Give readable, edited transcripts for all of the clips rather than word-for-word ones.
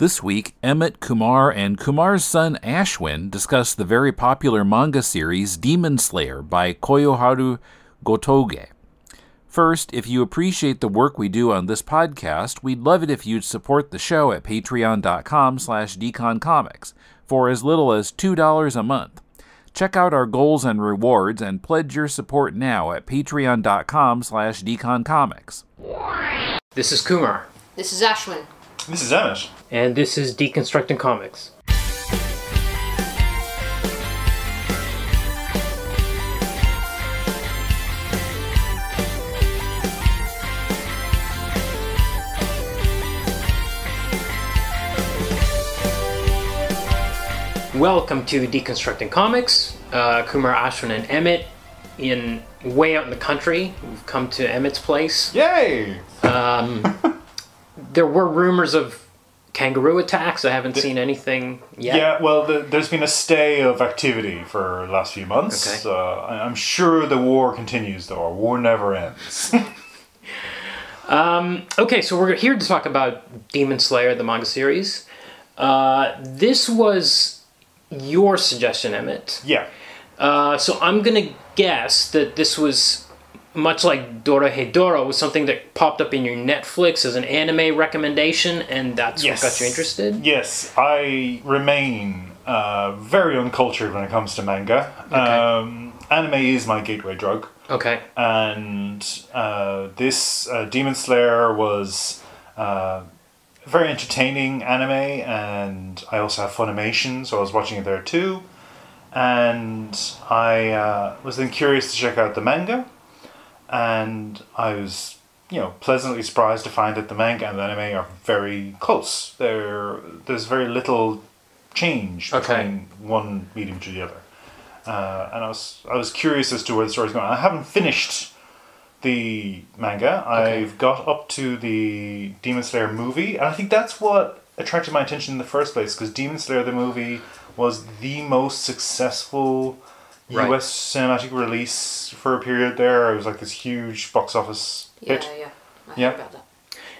This week, Emmet, Kumar, and Kumar's son Ashwin discuss the very popular manga series Demon Slayer by Koyoharu Gotouge. First, if you appreciate the work we do on this podcast, we'd love it if you'd support the show at patreon.com/deconcomics for as little as $2 a month. Check out our goals and rewards and pledge your support now at patreon.com/deconcomics. This is Kumar. This is Ashwin. This is Emmet. And this is Deconstructing Comics. Welcome to Deconstructing Comics. Kumar, Ashwin, and Emmet way out in the country. We've come to Emmet's place. Yay! There were rumors of kangaroo attacks. I haven't seen anything yet. Yeah, well, there's been a stay of activity for the last few months. Okay. I'm sure the war continues, though. Our war never ends. Okay, so we're here to talk about Demon Slayer, the manga series. This was your suggestion, Emmet. Yeah. So I'm going to guess that this was much like Dorohedoro, was something that popped up in your Netflix as an anime recommendation, and that's what got you interested? Yes, I remain very uncultured when it comes to manga. Okay. Anime is my gateway drug. Okay. And this Demon Slayer was very entertaining anime, and I also have Funimation, so I was watching it there too. And I was then curious to check out the manga. And I was, pleasantly surprised to find that the manga and the anime are very close. There's very little change between one medium to the other. And I was curious as to where the story's going. I haven't finished the manga. Okay. I've got up to the Demon Slayer movie, and I think that's what attracted my attention in the first place, because Demon Slayer, the movie, was the most successful US cinematic release for a period there. It was like this huge box office hit. Yeah. I heard about that.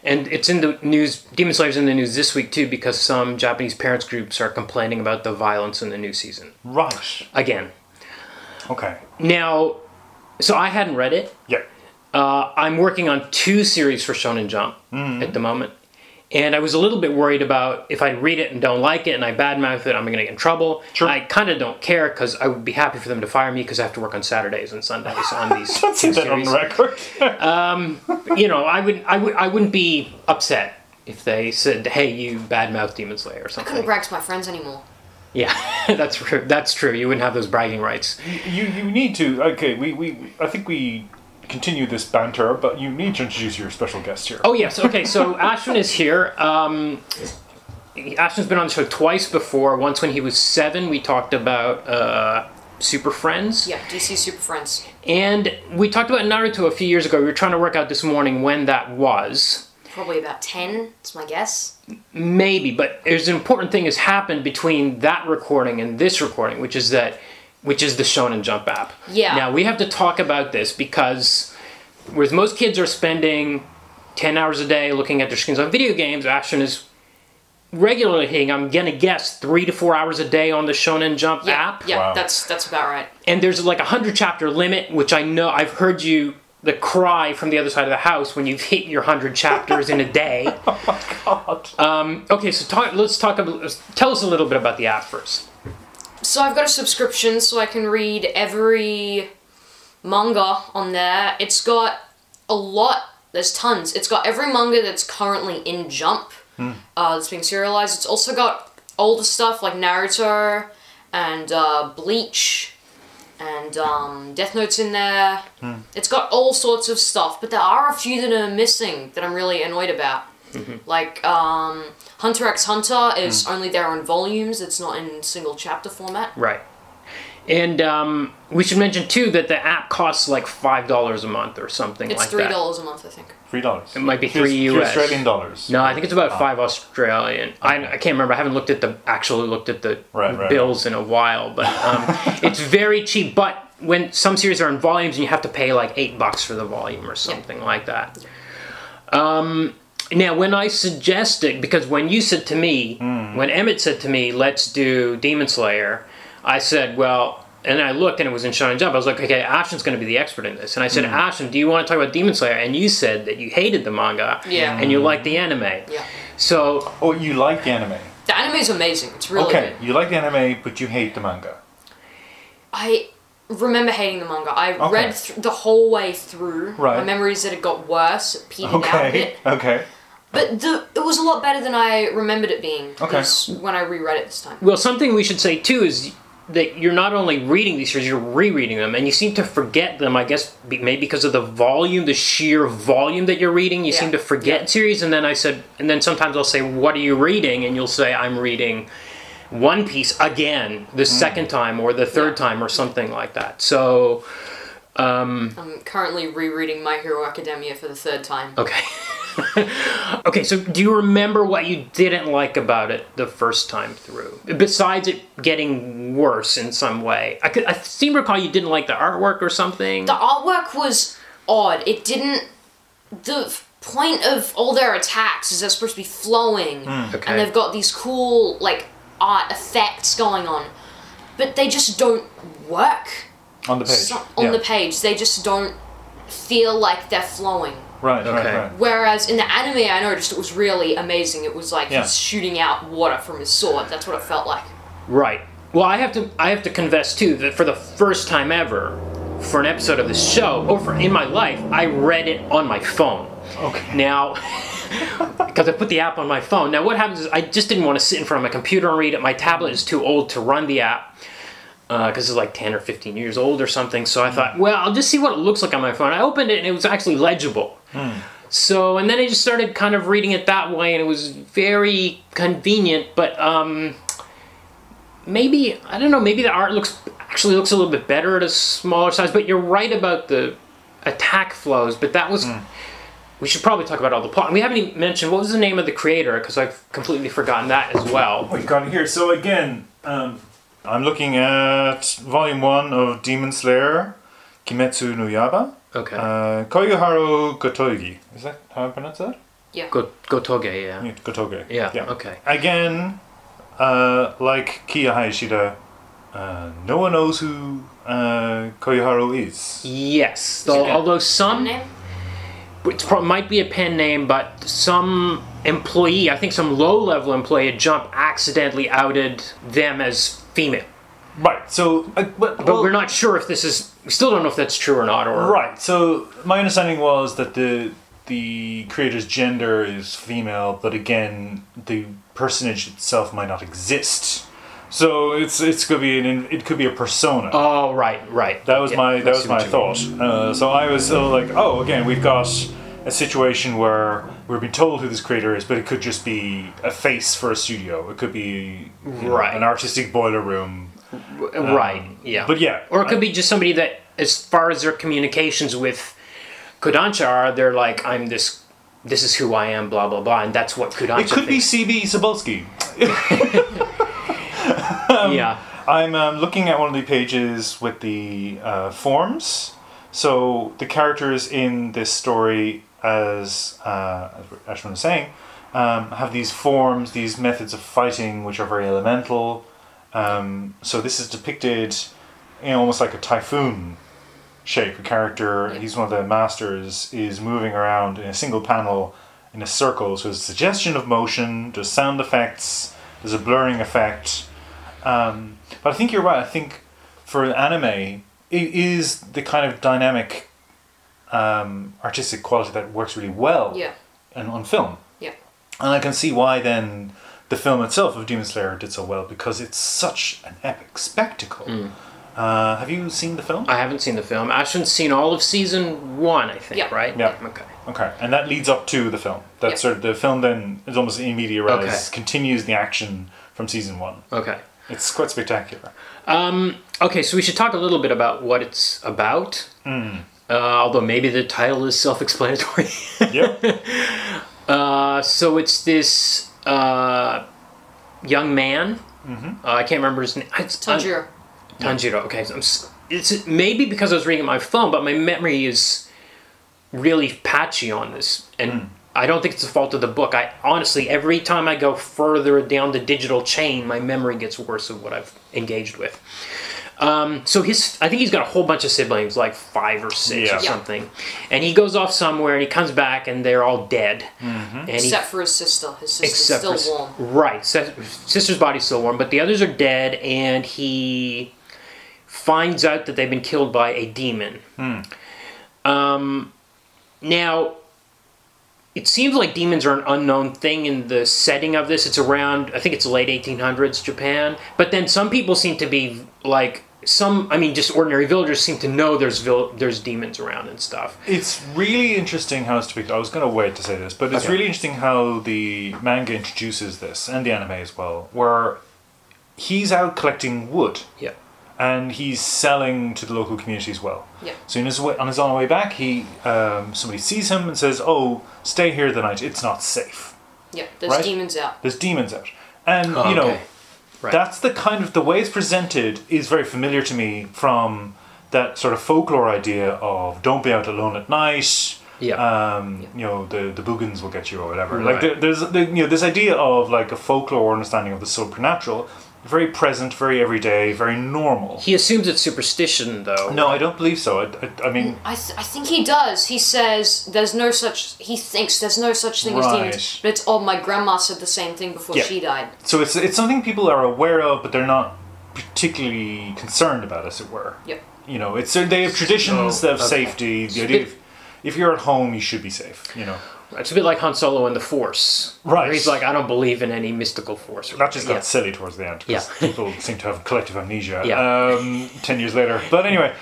And it's in the news, Demon Slayer's in the news this week too, because some Japanese parents groups are complaining about the violence in the new season. Right. Again. Okay. Now, so I hadn't read it. Yeah. I'm working on 2 series for Shonen Jump at the moment. And I was a little bit worried about if I read it and don't like it and I badmouth it, I'm going to get in trouble. Sure. I kind of don't care because I would be happy for them to fire me because I have to work on Saturdays and Sundays on these Don't say that on series. the record. I wouldn't be upset if they said, "Hey, you badmouth Demon Slayer" or I something. couldn't brag to my friends anymore. Yeah, that's true. That's true. You wouldn't have those bragging rights. You need to. Okay, I think we continue this banter, but you need to introduce your special guest here. Oh yes. Okay. So Ashwin is here. Ashwin's been on the show twice before. Once when he was 7, we talked about Super Friends. Yeah, DC Super Friends. And we talked about Naruto a few years ago. We were trying to work out this morning when that was. Probably about 10, it's my guess. Maybe, but there's an important thing has happened between that recording and this recording, which is the Shonen Jump app. Yeah. Now, we have to talk about this because whereas most kids are spending 10 hours a day looking at their screens on video games, Ashton is regularly hitting, I'm going to guess, 3 to 4 hours a day on the Shonen Jump app. Yeah, Wow. that's about right. And there's like a 100-chapter limit, which I know I've heard you the cry from the other side of the house when you've hit your 100 chapters in a day. Oh my god. Okay, so tell us a little bit about the app first. So I've got a subscription so I can read every manga on there. It's got a lot. There's tons. It's got every manga that's currently in Jump that's being serialized. It's also got older stuff like Naruto and Bleach and Death Note's in there. It's got all sorts of stuff, but there are a few that are missing that I'm really annoyed about. Like Hunter x Hunter is only there on volumes. It's not in single chapter format. Right. And we should mention, too, that the app costs like $5 a month or something like that. It's $3 a month, I think. $3. It might be $3 US. Australian dollars. No, I think it's about 5 Australian. I can't remember. I haven't looked at the bills in a while, but it's very cheap. But when some series are in volumes, and you have to pay like $8 for the volume or something like that. Now, when I suggested, because when you said to me, when Emmett said to me, let's do Demon Slayer, I said, well, and I looked and it was in Shonen Jump. I was like, okay, Ashwin's going to be the expert in this. And I said, Ashwin, do you want to talk about Demon Slayer? And you said that you hated the manga and you liked the anime. Yeah. So... Oh, you like the anime? The anime is amazing. It's really good. You like the anime, but you hate the manga. I remember hating the manga. I read the whole way through. Right. My memory is that it got worse. It petered out a bit. Okay. But it was a lot better than I remembered it being. Okay. When I reread it this time. Well, something we should say, too, is that you're not only reading these series, you're rereading them, and you seem to forget them, I guess, maybe because of the volume, the sheer volume that you're reading. You seem to forget series, and then I said, and then sometimes I'll say, what are you reading? And you'll say, I'm reading One Piece again, the second time, or the third time, or something like that. So... I'm currently rereading My Hero Academia for the third time. Okay. Okay, so do you remember what you didn't like about it the first time through? Besides it getting worse in some way. I seem to recall you didn't like the artwork or something. The artwork was odd. It didn't... The point of all their attacks is they're supposed to be flowing. Okay. And they've got these cool, like, art effects going on. But they just don't work. On the page. On the page. They just don't feel like they're flowing. Right. Whereas in the anime, I noticed it was really amazing. It was like he's shooting out water from his sword. That's what it felt like. Right. Well, I have to confess too that for the first time ever, for an episode of this show, or in my life, I read it on my phone. Okay. Now, because I put the app on my phone. Now, what happens is I just didn't want to sit in front of my computer and read it. My tablet is too old to run the app. Because it's like 10 or 15 years old or something. So I thought, well, I'll just see what it looks like on my phone. I opened it and it was actually legible. So, and then I just started kind of reading it that way, and it was very convenient. But maybe, I don't know, maybe the art actually looks a little bit better at a smaller size. But you're right about the attack flows. But that was... We should probably talk about all the plot. We haven't even mentioned, what was the name of the creator? Because I've completely forgotten that as well. We've got it here. So again... I'm looking at Volume 1 of Demon Slayer, Kimetsu no Yaiba. Okay. Koyoharu Gotouge. Is that how I pronounce that? Yeah. Gotouge, yeah. Yeah, Gotouge. Yeah, Yeah. okay. Again, like Kiya Hayashida, no one knows who Koyoharu is. Yes, it although Pen some... name? It might be a pen name, but some employee, I think some low-level employee at Jump accidentally outed them as female. Right, so... But we're not sure if this is... We still don't know if that's true or not. Or Right, so my understanding was that the creator's gender is female, but again, the personage itself might not exist. So it could be a persona. Oh, right. That was my thought. So I was like, oh, again, we've got a situation where we're being told who this creator is, but it could just be a face for a studio. It could be an artistic boiler room. Right. Yeah. But yeah, or it could be just somebody that, as far as their communications with Kodansha are, they're like, I'm this. This is who I am. Blah blah blah, and that's what Kodansha. It could thinks. be CB Cebulski. Yeah. I'm looking at one of the pages with the forms. So the characters in this story, as Ashwin was saying, have these forms, these methods of fighting, which are very elemental. So this is depicted in almost like a typhoon shape. A character, he's one of the masters, is moving around in a single panel in a circle. So there's a suggestion of motion, there's sound effects, there's a blurring effect. But I think you're right. I think for anime, it is the kind of dynamic artistic quality that works really well on film. Yeah. And I can see why then the film itself of Demon Slayer did so well, because it's such an epic spectacle. Have you seen the film? I haven't seen the film. Ashwin's seen all of season 1, I think, right? Yeah. Okay. And that leads up to the film. That's sort of the film then is almost in media res, continues the action from season 1. Okay. It's quite spectacular. Okay, so we should talk a little bit about what it's about. Although maybe the title is self-explanatory. Yep. So it's this young man. I can't remember his name. Tanjiro. Tanjiro. Okay. It's maybe because I was reading my phone, but my memory is really patchy on this. And I don't think it's the fault of the book. I honestly, every time I go further down the digital chain, my memory gets worse of what I've engaged with. So I think he's got a whole bunch of siblings, like 5 or 6 or something. And he goes off somewhere and he comes back and they're all dead. And Except for his sister. His sister's still warm. Right. Sister's body's still warm, but the others are dead, and he finds out that they've been killed by a demon. Now, it seems like demons are an unknown thing in the setting of this. It's around, I think it's late 1800s Japan. But then some people seem to be like, just ordinary villagers seem to know there's demons around and stuff. It's really interesting how I was going to wait to say this, but it's really interesting how the manga introduces this, and the anime as well, where he's out collecting wood. Yeah. And he's selling to the local community as well. Yeah. So on his own way back, somebody sees him and says, "Oh, stay here the night. It's not safe." Yeah, there's demons out. There's demons out, and Right. that's the way it's presented is very familiar to me from that sort of folklore idea of don't be out alone at night. Yeah. The boogans will get you or whatever. Right. Like there's this idea of like a folklore understanding of the supernatural. Very present, very everyday, very normal. He assumes it's superstition, though. No, I don't believe so. I mean... I think he does. He says he thinks there's no such thing as demons. But it's, my grandma said the same thing before she died. So it's something people are aware of, but they're not particularly concerned about, as it were. Yep. They have traditions of safety. The idea of, if you're at home, you should be safe, It's a bit like Han Solo and the Force. Right. Where he's like, I don't believe in any mystical force. That just got silly towards the end. Because people seem to have collective amnesia 10 years later. But anyway,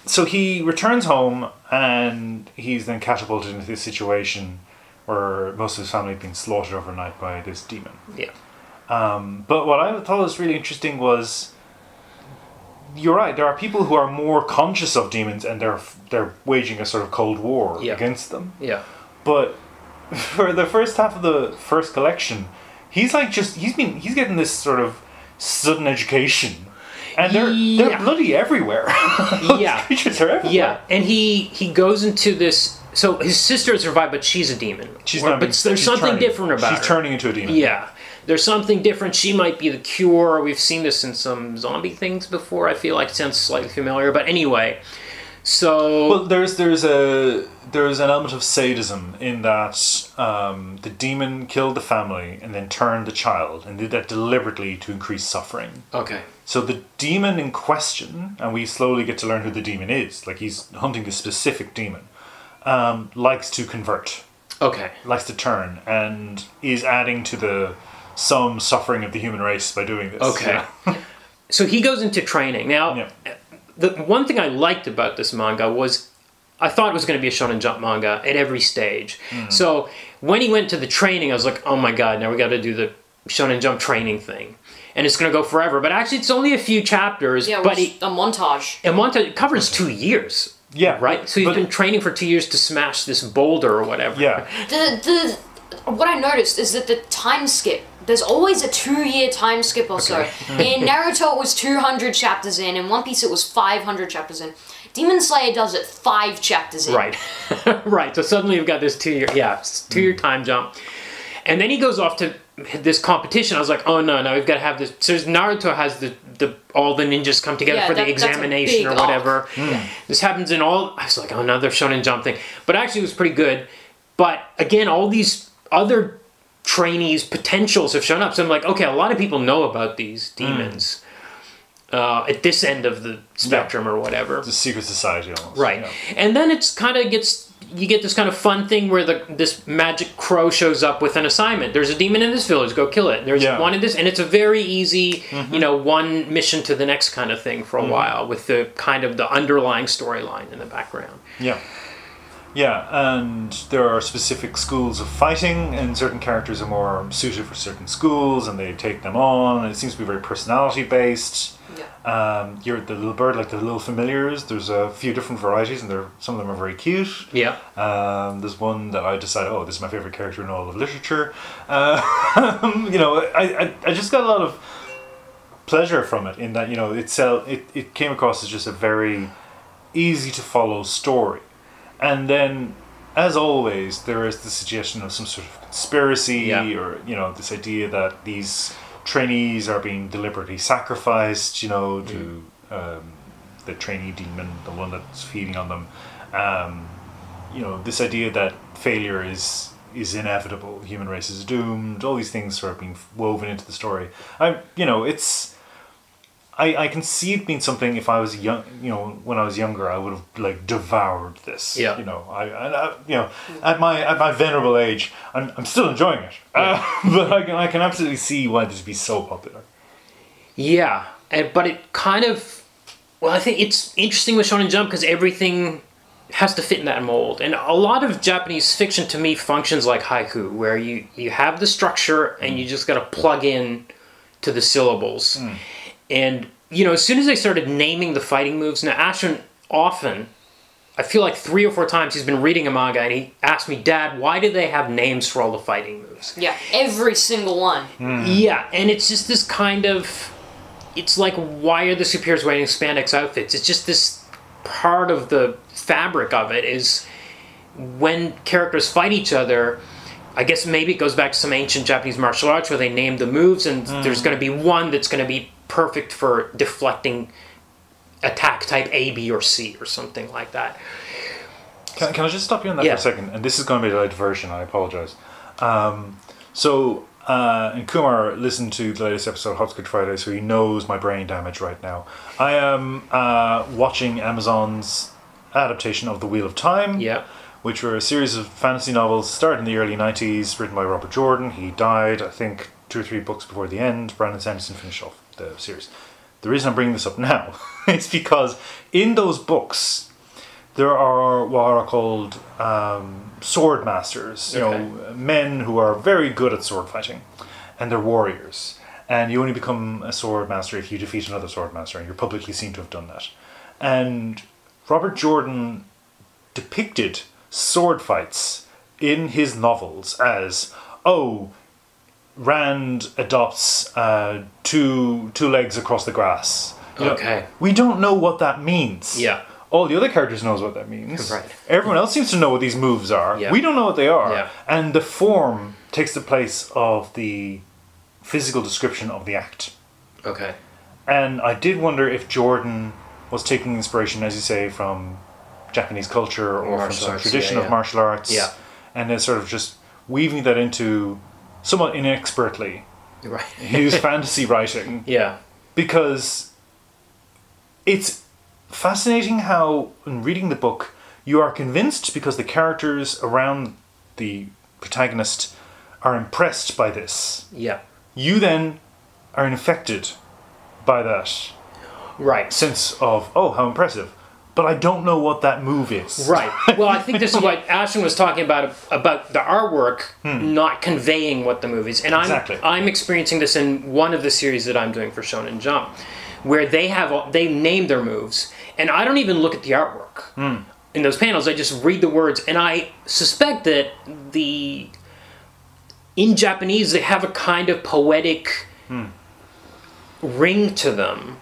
so he returns home and he's then catapulted into this situation where most of his family had been slaughtered overnight by this demon. Yeah. But what I thought was really interesting was, you're right, there are people who are more conscious of demons and they're waging a sort of cold war against them. Yeah. But for the first half of the first collection, he's getting this sort of sudden education, and they're bloody everywhere. Yeah, creatures are everywhere. Yeah, and he goes into this. So his sister has survived, but she's a demon. There's something different about her. She's turning into a demon. Yeah. There's something different. She might be the cure. We've seen this in some zombie things before. I feel like it sounds slightly familiar, but anyway. So there's an element of sadism in that the demon killed the family and then turned the child and did that deliberately to increase suffering. Okay. So the demon in question, and we slowly get to learn who the demon is, like he's hunting a specific demon, likes to convert. Okay. Likes to turn and is adding to some suffering of the human race by doing this. Okay. So he goes into training. Now, the one thing I liked about this manga was I thought it was going to be a Shonen Jump manga at every stage. So when he went to the training, I was like, oh my god, now we got to do the Shonen Jump training thing. And it's going to go forever. But actually, it's only a few chapters. Yeah, but a montage. A montage covers 2 years. Yeah. Right? So he's been training for 2 years to smash this boulder or whatever. Yeah. What I noticed is that the time skip, there's always a 2-year time skip or so. In Naruto it was 200 chapters in One Piece it was 500 chapters in. Demon Slayer does it 5 chapters in. Right. Right, so suddenly you've got this 2-year time jump. And then he goes off to this competition. I was like, oh no, we've got to have this. So Naruto has all the ninjas come together for the examination or whatever. This happens in all, I was like, oh, another Shonen Jump thing. But actually it was pretty good. But again, all these other trainees' potentials have shown up. So I'm like, okay, a lot of people know about these demons at this end of the spectrum or whatever. It's a secret society almost. Right. Yeah. And then it's kind of you get this kind of fun thing where this magic crow shows up with an assignment. There's a demon in this village, go kill it. There's one in this, and it's a very easy, one mission to the next kind of thing for a while with the kind of the underlying storyline in the background. Yeah. Yeah, and there are specific schools of fighting, and certain characters are more suited for certain schools, and they take them on, and it seems to be very personality-based. Yeah. You're the little bird, like the little familiars, there's a few different varieties, and some of them are very cute. Yeah. There's one that I decided, this is my favourite character in all of literature. I just got a lot of pleasure from it, in that, it came across as just a very easy-to-follow story. And then as always, there is the suggestion of some sort of conspiracy, or this idea that these trainees are being deliberately sacrificed, to the trainee demon, the one that's feeding on them. This idea that failure is inevitable, the human race is doomed. All these things sort of being woven into the story. I can see it being something. If I was young, when I was younger, I would have devoured this. Yeah. At my venerable age, I'm still enjoying it. But I can absolutely see why this would be so popular. Yeah, but it kind of, I think it's interesting with Shonen Jump because everything has to fit in that mold. And a lot of Japanese fiction to me functions like haiku, where you have the structure and you just got to plug in to the syllables. And, as soon as they started naming the fighting moves, now Ashwin often, I feel like 3 or 4 times he's been reading a manga and he asked me, Dad, why do they have names for all the fighting moves? Yeah, every single one. Yeah, and it's just this kind of, it's like, why are the superiors wearing spandex outfits? It's just this part of the fabric of it is when characters fight each other, I guess maybe it goes back to some ancient Japanese martial arts where they name the moves and there's going to be one that's going to be perfect for deflecting attack type A, B, or C or something like that. Can I just stop you on that for a second? And this is going to be a diversion, I apologize. And Kumar listened to the latest episode of Hopscotch Friday, so he knows my brain damage right now. I am watching Amazon's adaptation of The Wheel of Time, which were a series of fantasy novels started in the early 90s, written by Robert Jordan. He died, I think, 2 or 3 books before the end. Brandon Sanderson finished off the series. The reason I'm bringing this up now is because in those books there are what are called sword masters, men who are very good at sword fighting, and they're warriors. And you only become a sword master if you defeat another sword master, and you're publicly seen to have done that. And Robert Jordan depicted sword fights in his novels as, Rand adopts 2 legs across the grass. We don't know what that means. Yeah. All the other characters knows what that means. Right. Everyone else seems to know what these moves are. Yeah. We don't know what they are. Yeah. And the form takes the place of the physical description of the act. Okay. And I did wonder if Jordan was taking inspiration, as you say, from Japanese culture or from some tradition of martial arts. Yeah. And then sort of just weaving that into, somewhat inexpertly, his fantasy writing. Yeah. Because it's fascinating how, in reading the book, you are convinced because the characters around the protagonist are impressed by this. Yeah. You then are infected by that sense of, how impressive. But I don't know what that move is. Right. Well, I think this is what Ashwin was talking about the artwork not conveying what the move is. And I'm experiencing this in one of the series that I'm doing for Shonen Jump, where they name their moves, and I don't even look at the artwork in those panels. I just read the words, and I suspect that in Japanese they have a kind of poetic ring to them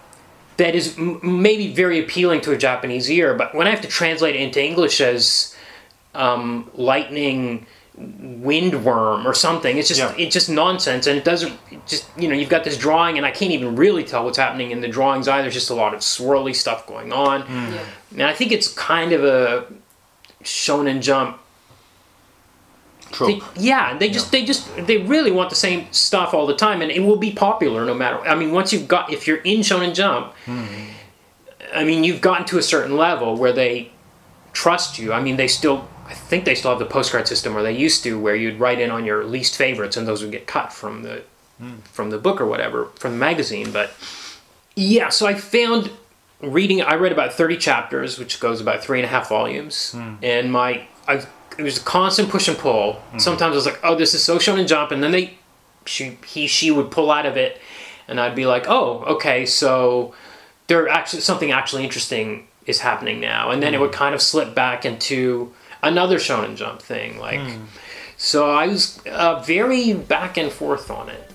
that is maybe very appealing to a Japanese ear, but when I have to translate it into English as lightning windworm or something, it's just nonsense, and it doesn't you've got this drawing and I can't even really tell what's happening in the drawings either. There's just a lot of swirly stuff going on. And I think it's kind of a Shonen Jump trope. They really want the same stuff all the time, and it will be popular no matter. I mean, if you're in Shonen Jump, I mean, you've gotten to a certain level where they trust you. I mean, I think they still have the postcard system, or they used to, where you'd write in on your least favorites, and those would get cut from the book or whatever, from the magazine. But yeah, so I found I read about 30 chapters, which goes about 3.5 volumes, and it was a constant push and pull. Sometimes I was like, this is so Shonen Jump, and then she would pull out of it, and I'd be like, okay, so something actually interesting is happening now, and then it would kind of slip back into another Shonen Jump thing, so I was very back and forth on it.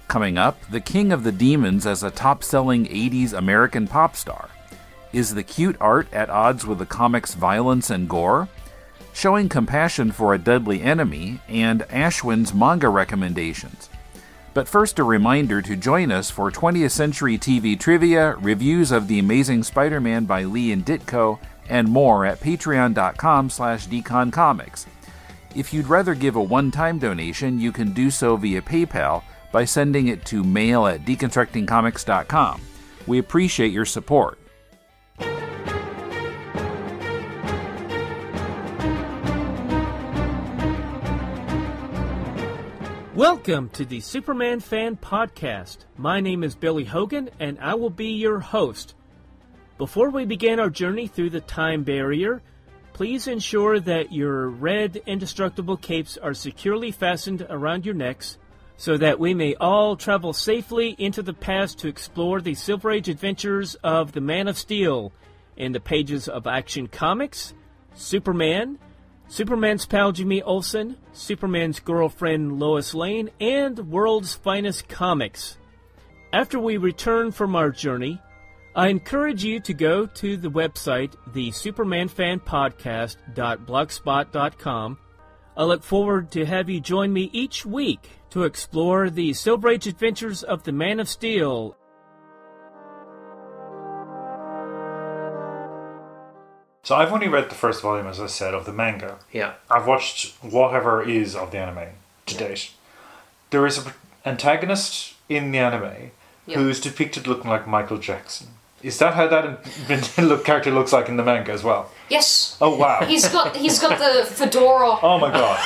Coming up, the king of the demons as a top-selling 80s American pop star. Is the cute art at odds with the comic's violence and gore? showing compassion for a deadly enemy, and Ashwin's manga recommendations. But first, a reminder to join us for 20th Century TV trivia, reviews of The Amazing Spider-Man by Lee and Ditko, and more at patreon.com/deconcomics. If you'd rather give a one-time donation, you can do so via PayPal by sending it to mail@deconstructingcomics.com. We appreciate your support. Welcome to the Superman Fan Podcast. My name is Billy Hogan, and I will be your host. Before we begin our journey through the time barrier, please ensure that your red indestructible capes are securely fastened around your necks so that we may all travel safely into the past to explore the Silver Age adventures of the Man of Steel in the pages of Action Comics, Superman, Superman's pal Jimmy Olsen, Superman's girlfriend Lois Lane, and World's Finest Comics. After we return from our journey, I encourage you to go to the website, thesupermanfanpodcast.blogspot.com. I look forward to have you join me each week to explore the Silver Age adventures of the Man of Steel. So I've only read the first volume, as I said, of the manga. Yeah. I've watched whatever is of the anime to date. There is an antagonist in the anime who's depicted looking like Michael Jackson. Is that how that character looks like in the manga as well? Yes. Oh wow. He's got the fedora. Oh my god.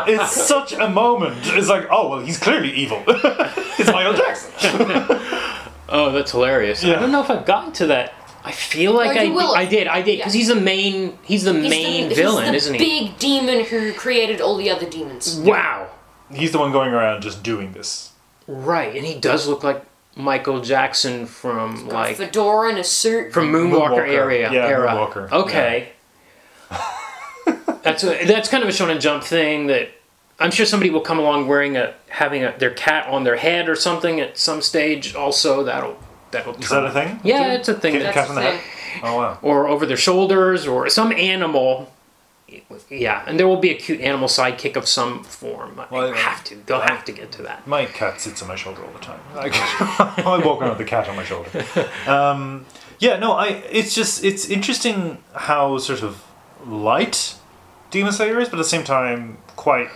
It's such a moment. It's like, oh well, he's clearly evil. It's Michael Jackson. Oh, that's hilarious. Yeah. I don't know if I've gotten to that. I feel like I did, because he's the main villain, isn't he? He's the big demon who created all the other demons. Wow. He's the one going around just doing this. Right, and he does look like Michael Jackson from like a fedora and a suit from Moonwalker era. Moonwalker. Okay. Yeah. That's kind of a Shonen Jump thing that I'm sure somebody will come along having their cat on their head or something at some stage. Also, that'll. Is that a thing? Yeah, it's a thing. Cat on the head? Oh wow. Or over their shoulders, or some animal. Yeah, and there will be a cute animal sidekick of some form. They'll have to get to that. My cat sits on my shoulder all the time. I walk around with the cat on my shoulder. It's interesting how sort of light Demon Slayer is, but at the same time quite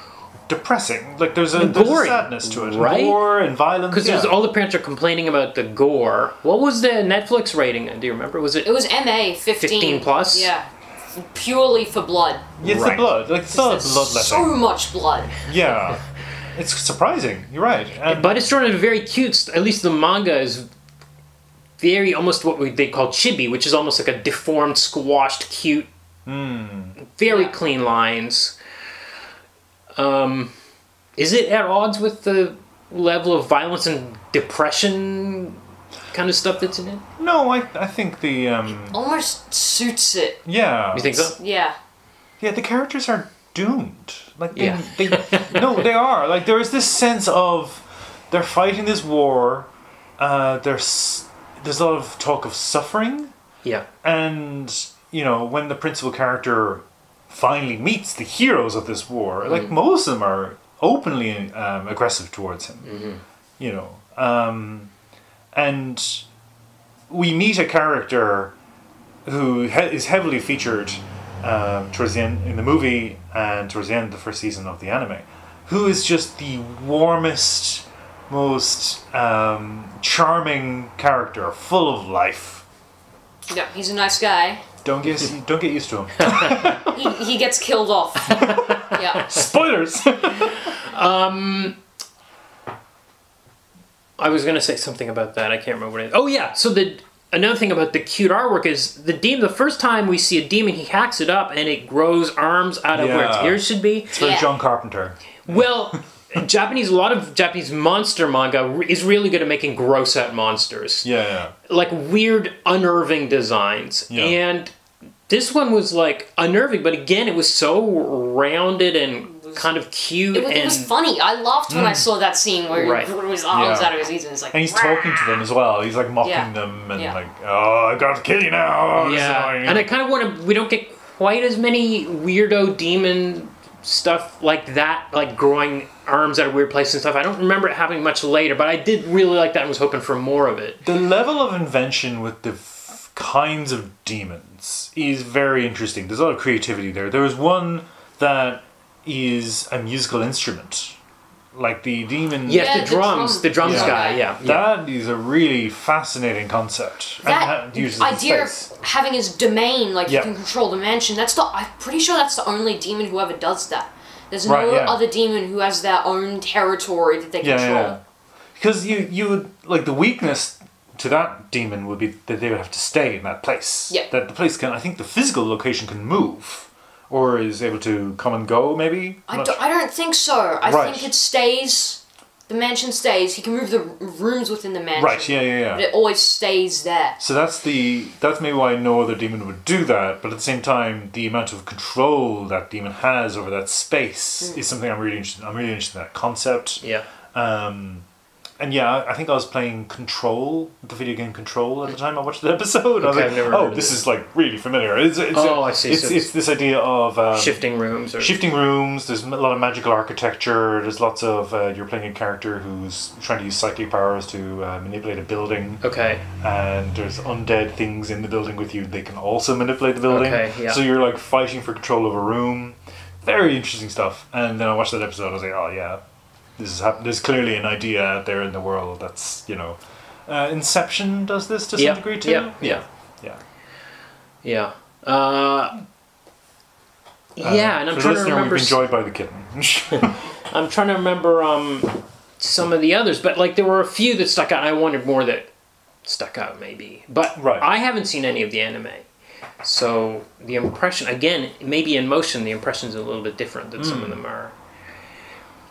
depressing. Like there's a sadness to it, right? Gore and violence. Because all the parents are complaining about the gore. What was the Netflix rating? Do you remember? Was it? It was MA 15 plus. Yeah, purely for blood. Yeah, it's the blood. Like it's not bloodletting. So much blood. Yeah, it's surprising. You're right. But it's sort of very cute. At least the manga is very almost what they call chibi, which is almost like a deformed, squashed, cute, very clean lines. Is it at odds with the level of violence and depression kind of stuff that's in it? No, I think the Almost suits it. Yeah. You think so? Yeah. Yeah, the characters are doomed. Like they are. Like there is this sense of they're fighting this war. There's a lot of talk of suffering. Yeah. And when the principal character finally meets the heroes of this war, like most of them are openly aggressive towards him. And we meet a character who is heavily featured towards the end in the movie and towards the end of the first season of the anime, who is just the warmest, most charming character, full of life. Yeah, he's a nice guy. Don't get used to him. he gets killed off. Yeah. Spoilers. I was going to say something about that. I can't remember what it is. Oh yeah. So another thing about the cute artwork is the demon. The first time we see a demon, he hacks it up and it grows arms out of where its ears should be. It's very John Carpenter. Well, a lot of Japanese monster manga is really good at making gross out monsters. Yeah. Like weird, unnerving designs. Yeah. And this one was like unnerving, but again, it was so rounded and kind of cute. It was funny. I laughed when I saw that scene where he grew his arms out of his ears and it's like... And he's talking to them as well. He's like mocking them and like, oh, I got to kill you now. Yeah. And I kind of we don't get quite as many weirdo demon stuff like that, like growing arms out of weird places and stuff. I don't remember it happening much later, but I did really like that and was hoping for more of it. The level of invention with the kinds of demons is very interesting. There's a lot of creativity there. There was one that is a musical instrument. Like the demon... Yes, the drums Yeah. guy, yeah. That is a really fascinating concept. That And uses the idea of space. having his domain, like Yeah. you can control the mansion, I'm pretty sure that's the only demon who ever does that. There's Right, no yeah. other demon who has their own territory that they control. Because you would... Like, the weakness to that demon would be that they would have to stay in that place. Yeah. That the place can... I think the physical location can move. Or is able to come and go, maybe? I don't think so. I Right. think it stays... The mansion stays. He can move the rooms within the mansion. Right, yeah. But it always stays there. So that's maybe why no other demon would do that, but at the same time, the amount of control that demon has over that space is something I'm really interested in. I'm really interested in that concept. Yeah. And yeah, I think I was playing Control, the video game Control, at the time I watched the episode. Okay, I was I've never heard of this it. is like really familiar. I see. It's this idea of Shifting rooms. Or... shifting rooms. There's a lot of magical architecture. There's lots of you're playing a character who's trying to use psychic powers to manipulate a building. Okay. And there's undead things in the building with you. They can also manipulate the building. Okay, yeah. So you're like fighting for control of a room. Very interesting stuff. And then I watched that episode. I was like, oh yeah, this is there's clearly an idea out there in the world that's Inception does this to some degree too. Yeah. Yeah. And I'm for trying the to listener, remember. we've enjoyed by the kitten. I'm trying to remember some of the others, but like there were a few that stuck out. I wanted more that stuck out, maybe. But Right. I haven't seen any of the anime, so the impression again, maybe in motion, the impression's a little bit different than some of them are.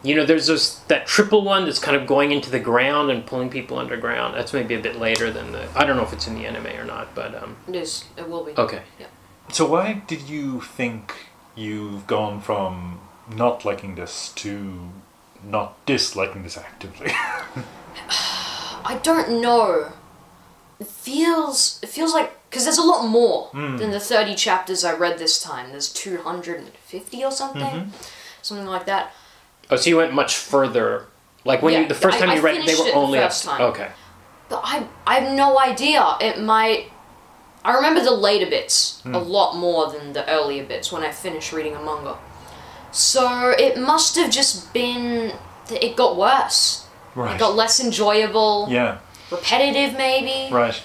You know, there's that triple one that's kind of going into the ground and pulling people underground. That's maybe a bit later than the... I don't know if it's in the anime or not, but... It is. It will be. Okay. Yeah. So why did you think you've gone from not liking this to not disliking this actively? I don't know. It feels like... Because there's a lot more than the 30 chapters I read this time. There's 250 or something. Something like that. Oh, so you went much further. Like when Yeah, the first time I you read it, they finished were it the only first time. Okay. But I have no idea. It might... I remember the later bits a lot more than the earlier bits when I finished reading a manga. So it must have just been that it got worse. Right. It got less enjoyable. Yeah. Repetitive, maybe. Right.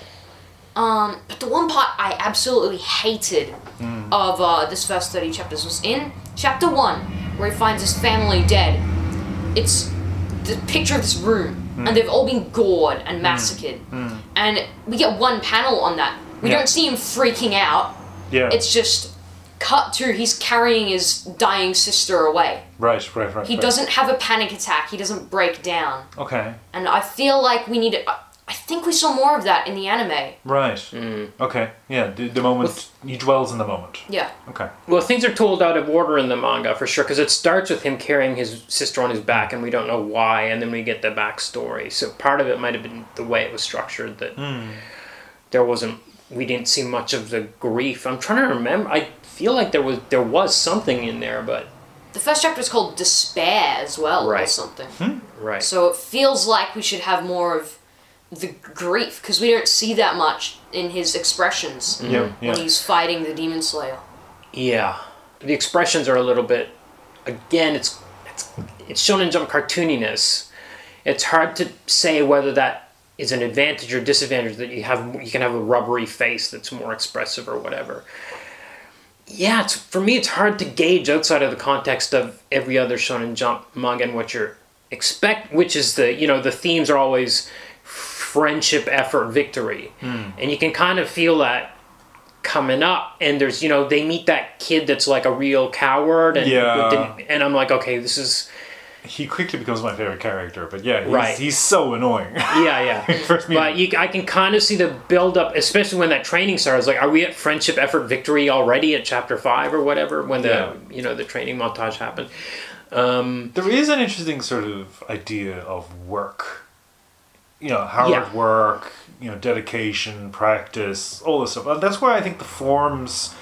But the one part I absolutely hated of this first 30 chapters was in chapter 1, where he finds his family dead. It's the picture of this room, and they've all been gored and massacred. And we get one panel on that. We don't see him freaking out. Yeah. It's just cut to he's carrying his dying sister away. Right. He doesn't have a panic attack. He doesn't break down. Okay. And I feel like we need... I think we saw more of that in the anime. Right. Okay. Yeah. The moment he dwells in the moment. Yeah. Okay. Well, things are told out of order in the manga, for sure, because it starts with him carrying his sister on his back, and we don't know why, and then we get the backstory. So part of it might have been the way it was structured, that we didn't see much of the grief. I'm trying to remember. I feel like there was something in there, but... The first chapter is called Despair as well, or Right. something. Right. So it feels like we should have more of the grief, because we don't see that much in his expressions Yeah. when he's fighting the Demon Slayer. Yeah. The expressions are a little bit... Again, it's Shonen Jump cartooniness. It's hard to say whether that is an advantage or disadvantage, that you can have a rubbery face that's more expressive or whatever. Yeah, for me it's hard to gauge outside of the context of every other Shonen Jump manga and what you expect, which is the themes are always friendship, effort, victory. And you can kind of feel that coming up, and there's they meet that kid that's like a real coward, and and I'm like, okay, this is... He quickly becomes my favorite character, but Right. he's so annoying. Yeah. First meeting. But I can kind of see the build-up, especially when that training starts. Like, are we at friendship, effort, victory already at chapter 5 or whatever, when the training montage happened? There is an interesting sort of idea of work. Hard work, dedication, practice, all this stuff. And that's where I think the forms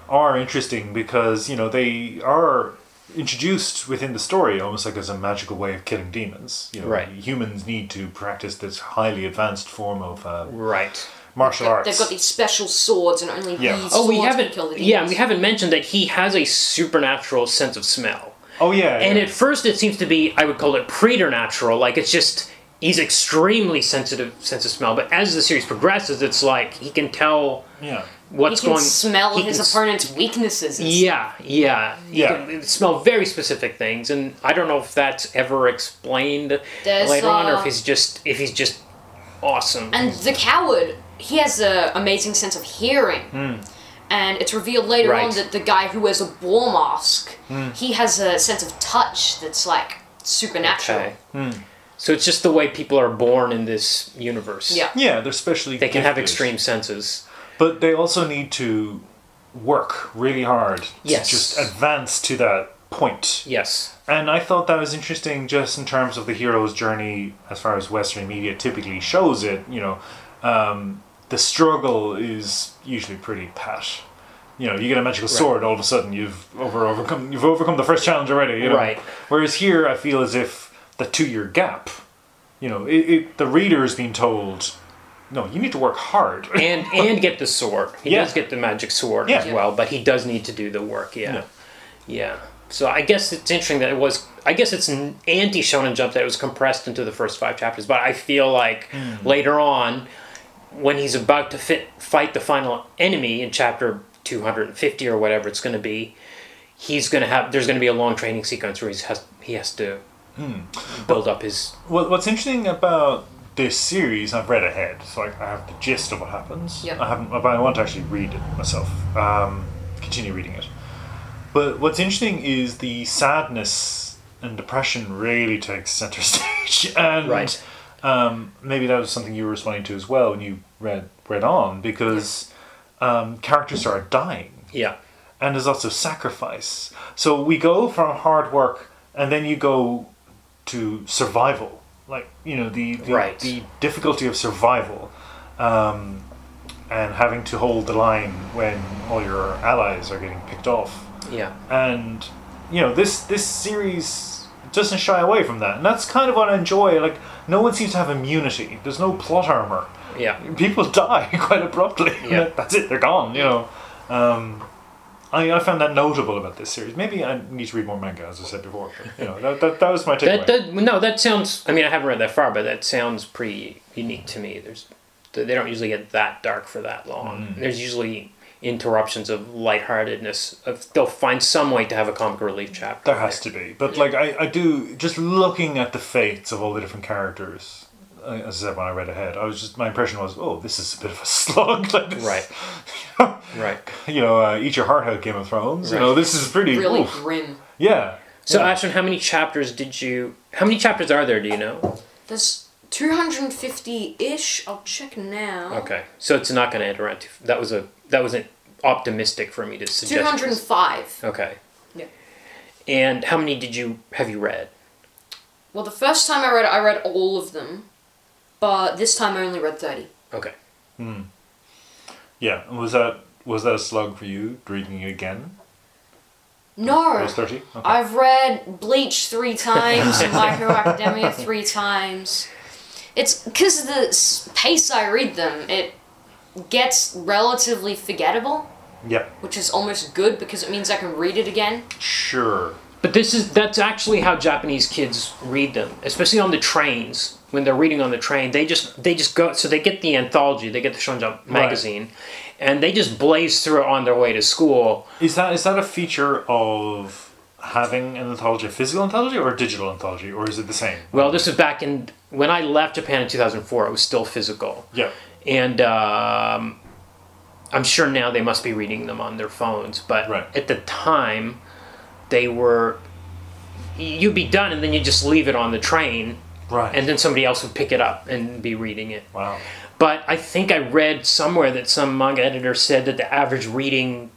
are interesting because, you know, they are introduced within the story almost like as a magical way of killing demons. You know, Right. humans need to practice this highly advanced form of Right. martial arts. They've got these special swords, and only Yeah. these Oh, swords we can haven't. kill the demons. Yeah, we haven't mentioned that he has a supernatural sense of smell. Oh yeah, And yeah. at first, it seems to be, I would call it preternatural. Like, it's just, he's extremely sensitive sense of smell. But as the series progresses, it's like he can tell yeah. what's He can going. smell he his can s- opponent's weaknesses. And Yeah, yeah. He Yeah. can smell very specific things, and I don't know if that's ever explained There's, later on, or if he's just awesome. And the coward, he has an amazing sense of hearing. And it's revealed later Right. on that the guy who wears a boar mask, he has a sense of touch that's like supernatural. Okay. So it's just the way people are born in this universe. Yeah. Yeah, they're specially They can have gifted. extreme senses. But they also need to work really hard Yes. to just advance to that point. Yes. And I thought that was interesting just in terms of the hero's journey as far as Western media typically shows it. You know, the struggle is usually pretty pat. You know, you get a magical sword, all of a sudden you've overcome the first challenge already. You know? Right. Whereas here, I feel as if the 2-year gap, you know, the reader is being told, no, you need to work hard. And get the sword. He Yeah. does get the magic sword Yeah. as well, but he does need to do the work. Yeah. Yeah. So I guess it's interesting that it was. I guess it's an anti-Shonen Jump that it was compressed into the first 5 chapters. But I feel like later on, when he's about to fight the final enemy in chapter 250 or whatever it's going to be, there's going to be a long training sequence where he has to build up his. Well, what's interesting about this series, I've read ahead, so I have the gist of what happens. Yeah. I haven't, but I want to actually read it myself. Continue reading it. But what's interesting is the sadness and depression really takes center stage, and Right. Maybe that was something you were responding to as well when you read on, because characters are dying. Yeah. And there's lots of sacrifice. So we go from hard work, and then you go to survival. Like, you know, the Right. the difficulty of survival, and having to hold the line when all your allies are getting picked off. Yeah. And, you know, this series doesn't shy away from that. And that's kind of what I enjoy. Like, no one seems to have immunity. There's no plot armor. Yeah. People die quite abruptly. Yeah. That's it, they're gone, you know. I found that notable about this series. Maybe I need to read more manga, as I said before. But, you know, that was my takeaway. That sounds. I mean, I haven't read that far, but that sounds pretty unique to me. They don't usually get that dark for that long. There's usually interruptions of lightheartedness. They'll find some way to have a comic relief chapter. There has to be. But, like, I do, just looking at the fates of all the different characters, as I said when I read ahead, my impression was, oh, this is a bit of a slug. Like this, Right. Right. You know, eat your heart out, Game of Thrones. You Right. know, this is pretty. really oof. grim. Yeah. So, yeah. Ashwin, how many chapters are there? Do you know? There's 250-ish. I'll check now. Okay, so it's not going to end around. That wasn't optimistic for me to suggest. 205. Okay. Yeah. And how many have you read? Well, the first time I read all of them, but this time I only read 30. Okay. Yeah. And was that a slug for you, reading it again? No. It was 30? Okay. I've read Bleach 3 times, My Hero Academia 3 times. It's because of the pace I read them, it gets relatively forgettable, Yep. which is almost good because it means I can read it again. Sure. But that's actually how Japanese kids read them, especially on the trains. When they're reading on the train, they just go. So they get the anthology, they get the Shonen Jump magazine, and they just blaze through it on their way to school. Is that a feature of having an anthology, a physical anthology, or a digital anthology, or is it the same? Well, this was back when I left Japan in 2004. It was still physical. Yeah. And I'm sure now they must be reading them on their phones. But Right. at the time, you'd be done and then you just leave it on the train. Right. And then somebody else would pick it up and be reading it. Wow. But I think I read somewhere that some manga editor said that the average reading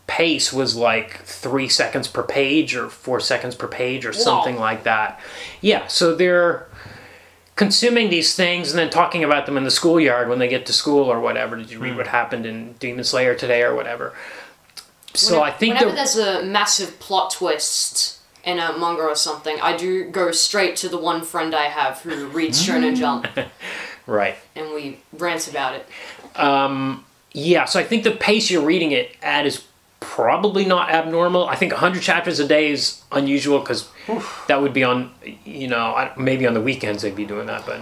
pace was like 3 seconds per page or 4 seconds per page or something like that. Yeah, so they're consuming these things and then talking about them in the schoolyard when they get to school or whatever. Did you read what happened in Demon Slayer today or whatever? So I think whenever there's a massive plot twist in a manga or something, I do go straight to the one friend I have who reads Shonen Jump, right. and we rant about it. Yeah, so I think the pace you're reading it at is probably not abnormal. I think 100 chapters a day is unusual because that would be on, maybe on the weekends they'd be doing that, but...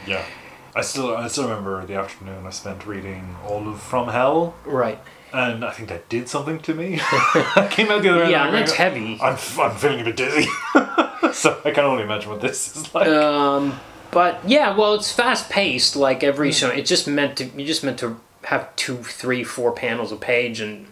Yeah. I still remember the afternoon I spent reading all of From Hell. Right. And I think that did something to me. I came out the other end. Yeah, and that's heavy. I'm feeling a bit dizzy. So I can only imagine what this is like. But yeah, well, it's fast paced. Like every show, you're just meant to have 2, 3, 4 panels a page and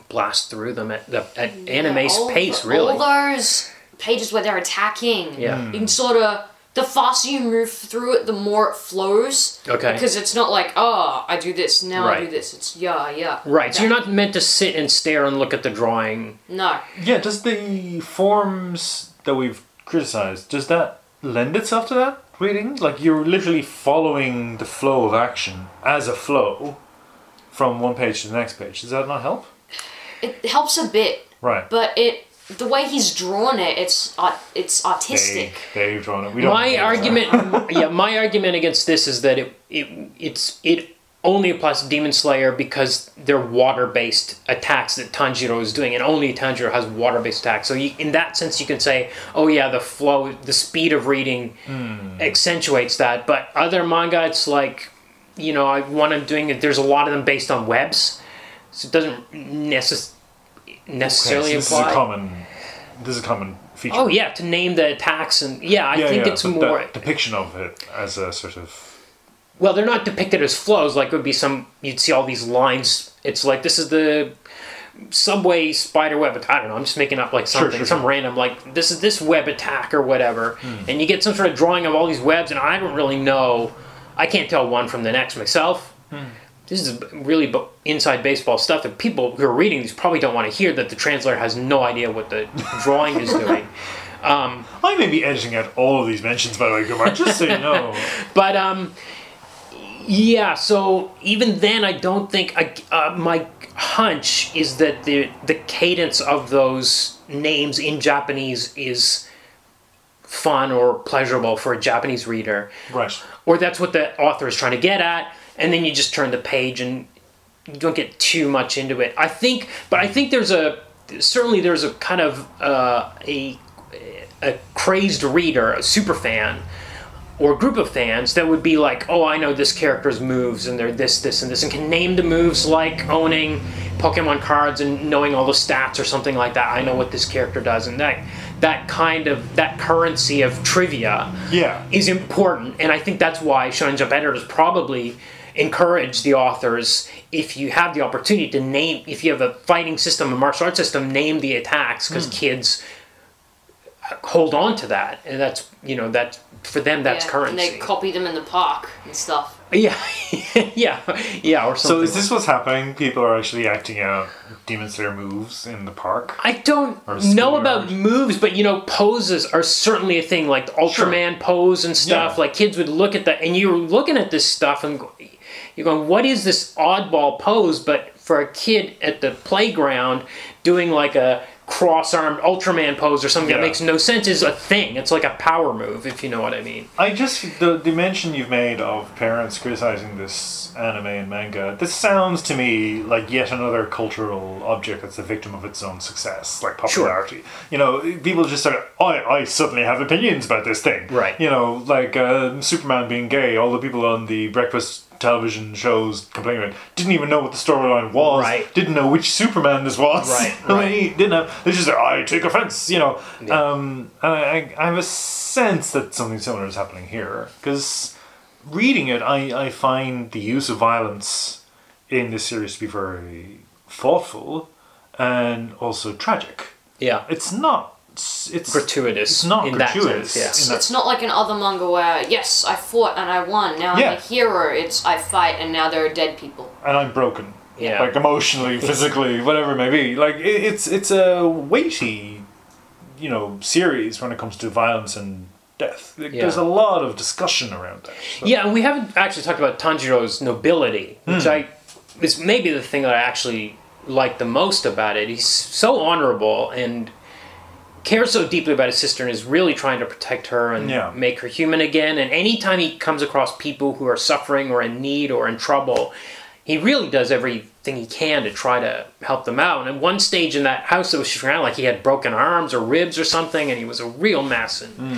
blast through them at anime's pace. Really, all those pages where they're attacking. Yeah, you can sort of. The faster you move through it, the more it flows. Okay. Because it's not like, oh, I do this, now I do this. It's, yeah. Right, so you're not meant to sit and stare and look at the drawing. No. Yeah, does the forms that we've criticized, does that lend itself to that reading? Like, you're literally following the flow of action as a flow from one page to the next page. Does that not help? It helps a bit. Right. But the way he's drawn it, it's artistic. They've drawn it. My argument against this is that it only applies to Demon Slayer because they're water-based attacks that Tanjiro is doing, and only Tanjiro has water-based attacks. So in that sense, you can say, oh yeah, the flow, the speed of reading accentuates that. But other manga, it's like, when I'm doing it, there's a lot of them based on webs, so it doesn't necessarily apply. This is a common feature. Oh yeah, to name the attacks and I think it's more the depiction of it as a sort of. Well, they're not depicted as flows. Like it would be you'd see all these lines. It's like this is the subway spider web. I don't know. I'm just making up like something, some random like this is this web attack or whatever, and you get some sort of drawing of all these webs, and I don't really know. I can't tell one from the next myself. This is really inside baseball stuff that people who are reading these probably don't want to hear, that the translator has no idea what the drawing is doing. I may be editing out all of these mentions, by the way, Kumar, just so you know. But, yeah, so even then I don't think... my hunch is that the cadence of those names in Japanese is fun or pleasurable for a Japanese reader. Right. Or that's what the author is trying to get at. And then you just turn the page and you don't get too much into it. I think there's a kind of a crazed reader, a super fan, or a group of fans that would be like, oh, I know this character's moves and they're this, and this, and can name the moves like owning Pokemon cards and knowing all the stats or something like that. I know what this character does, and that currency of trivia is important. And I think that's why Shonen Jump editors probably encourage the authors, if you have the opportunity to name, if you have a fighting system, a martial arts system, name the attacks, because kids hold on to that, and that's for them that's currency. And they copy them in the park and stuff. Yeah, or something. So is this what's happening? People are actually acting out Demon Slayer moves in the park? I don't know about moves, but poses are certainly a thing, like the Ultraman pose and stuff. Like kids would look at that, and you're looking at this stuff and you're going, what is this oddball pose? But for a kid at the playground doing like a cross-armed Ultraman pose or something that makes no sense is a thing. It's like a power move, if you know what I mean. The mention you've made of parents criticizing this anime and manga, this sounds to me like yet another cultural object that's the victim of its own success, like popularity. People just say, I suddenly have opinions about this thing. Right. Like Superman being gay, all the people on the breakfast television shows complaining about didn't even know what the storyline was, didn't know which Superman this was, didn't have, they just said, I take offense, I have a sense that something similar is happening here, because reading it, I find the use of violence in this series to be very thoughtful and also tragic. Yeah. It's gratuitous. It's not in gratuitous. That sense, It's not like in other manga where, yes, I fought and I won. Now I'm a hero. It's I fight and now there are dead people. And I'm broken. Yeah. Like emotionally, physically, whatever it may be. Like it's a weighty, series when it comes to violence and death. There's a lot of discussion around that. So. Yeah, and we haven't actually talked about Tanjiro's nobility, which is maybe the thing that I actually like the most about it. He's so honorable and cares so deeply about his sister and is really trying to protect her and make her human again. And anytime he comes across people who are suffering or in need or in trouble, he really does everything he can to try to help them out. And at one stage in that house, it was around like he had broken arms or ribs or something, and he was a real mess. And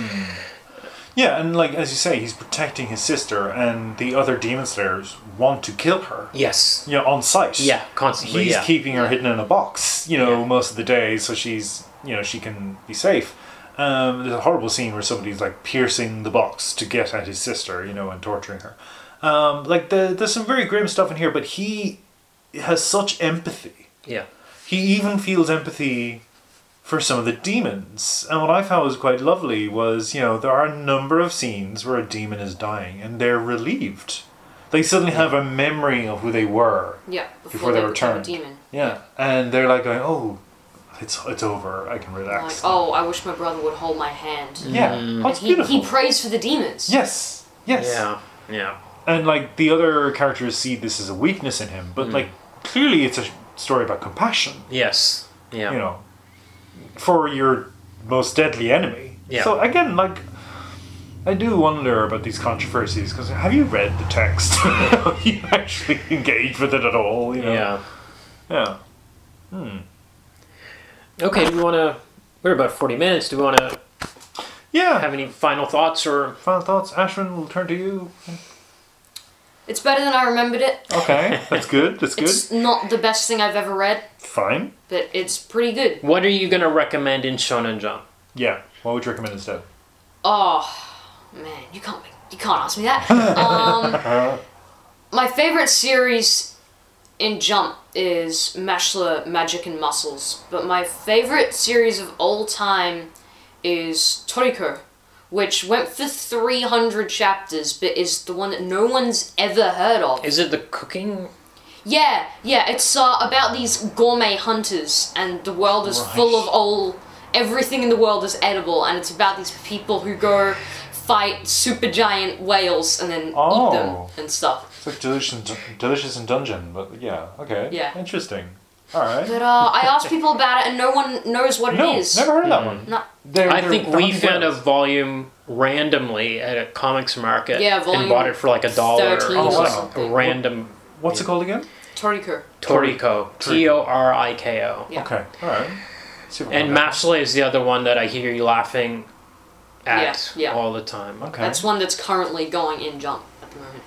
yeah, and like as you say, he's protecting his sister, and the other demon slayers want to kill her. Yes. On sight. Yeah, constantly. He's keeping her hidden in a box, most of the day, so she's, she can be safe. There's a horrible scene where somebody's like piercing the box to get at his sister, and torturing her. There's some very grim stuff in here, but he has such empathy. Yeah. He even feels empathy for some of the demons. And what I found was quite lovely was, there are a number of scenes where a demon is dying and they're relieved. They suddenly have a memory of who they were before they returned. Demon. Yeah. And they're like going, oh, it's over. I can relax. Like, oh, I wish my brother would hold my hand. Yeah. Oh, it's beautiful. He prays for the demons. Yes. Yeah. Yeah. And like the other characters see this as a weakness in him, but like clearly it's a story about compassion. Yes. Yeah. For your most deadly enemy. Yeah. So again, like, I do wonder about these controversies, because have you read the text? Have you actually engaged with it at all? Yeah. Yeah. Okay, do we want to... We're about 40 minutes. Do we want to have any final thoughts or... Final thoughts? Ashwin, we'll turn to you. It's better than I remembered it. Okay, that's good. That's good. It's not the best thing I've ever read. Fine. But it's pretty good. What are you going to recommend in Shonen Jump? Yeah, what would you recommend instead? Oh, man, you can't ask me that. My favorite series in Jump is Mashler, Magic and Muscles. But my favorite series of all time is Toriko, which went for 300 chapters, but is the one that no one's ever heard of. Is it the cooking? Yeah, it's about these gourmet hunters, and the world is full of everything in the world is edible, and it's about these people who go fight super giant whales and then eat them and stuff. It's like Delicious in Dungeon, but yeah, okay. Yeah. Interesting. Alright. But I asked people about it and no one knows what it is. Never heard of that one. No. I think we found a volume randomly at a comics market and bought it for like $1. 13 It was or like something. a random... What's it called again? Toriko. Toriko. Toriko. Yeah. Okay, alright. And Mashle is the other one that I hear you laughing at all the time. Okay. That's one that's currently going in Jump at the moment.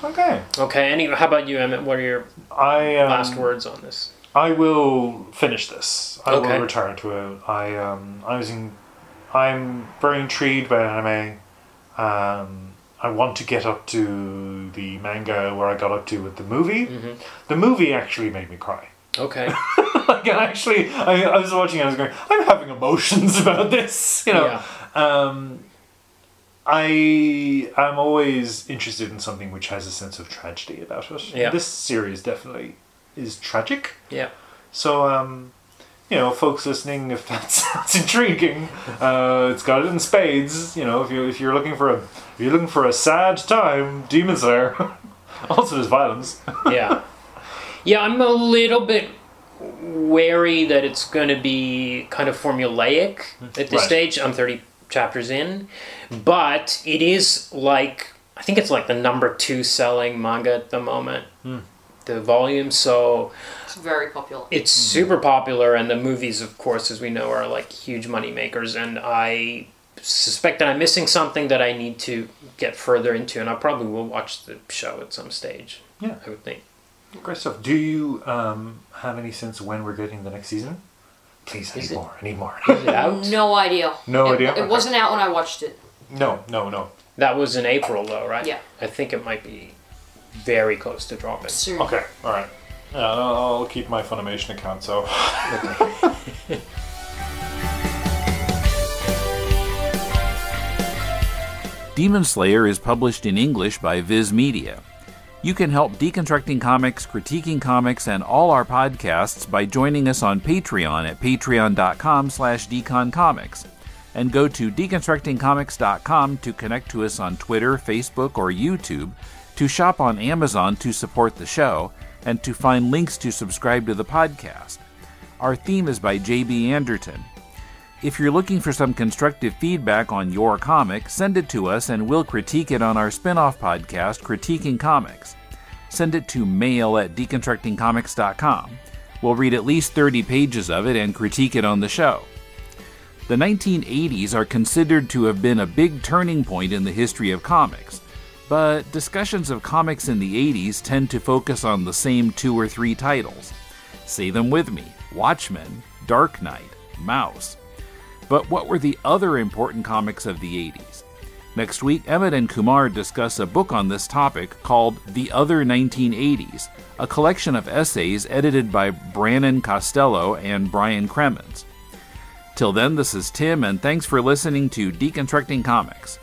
Okay. Okay, how about you, Emmett? What are your last words on this? I will finish this. I will return to it. I'm very intrigued by anime. I want to get up to the manga where I got up to with the movie. Mm-hmm. The movie actually made me cry. Okay. Like, I was watching it, I was going, I'm having emotions about this, Yeah. I'm always interested in something which has a sense of tragedy about it. Yeah. This series definitely is tragic. Yeah. So, folks listening, if that sounds intriguing, it's got it in spades. If you're looking for a sad time, Demon Slayer. Also, there's violence. Yeah. Yeah, I'm a little bit wary that it's going to be kind of formulaic at this stage. I'm 30 chapters in, but it is like, I think it's like the #2 selling manga at the moment. The volume, so it's very popular. It's super popular, and the movies, of course, as we know, are like huge money makers, and I suspect that I'm missing something that I need to get further into, and I probably will watch the show at some stage. Yeah, I would think. Great stuff. Do you have any sense when we're getting the next season? Please, I need more. Is it out? No idea. No idea? It wasn't out when I watched it. No. That was in April, though, right? Yeah. I think it might be very close to dropping. Soon. Okay, alright. Yeah, I'll keep my Funimation account, so... Demon Slayer is published in English by Viz Media. You can help Deconstructing Comics, Critiquing Comics, and all our podcasts by joining us on Patreon at patreon.com/deconcomics. And go to deconstructingcomics.com to connect to us on Twitter, Facebook, or YouTube, to shop on Amazon to support the show, and to find links to subscribe to the podcast. Our theme is by J.B. Anderton. If you're looking for some constructive feedback on your comic, send it to us and we'll critique it on our spin-off podcast, Critiquing Comics. Send it to mail@deconstructingcomics.com. We'll read at least 30 pages of it and critique it on the show. The 1980s are considered to have been a big turning point in the history of comics, but discussions of comics in the 80s tend to focus on the same 2 or 3 titles. Say them with me: Watchmen, Dark Knight, Mouse. But what were the other important comics of the 80s? Next week, Emmet and Kumar discuss a book on this topic called The Other 1980s, a collection of essays edited by Brannon Costello and Brian Cremens. Till then, this is Tim, and thanks for listening to Deconstructing Comics.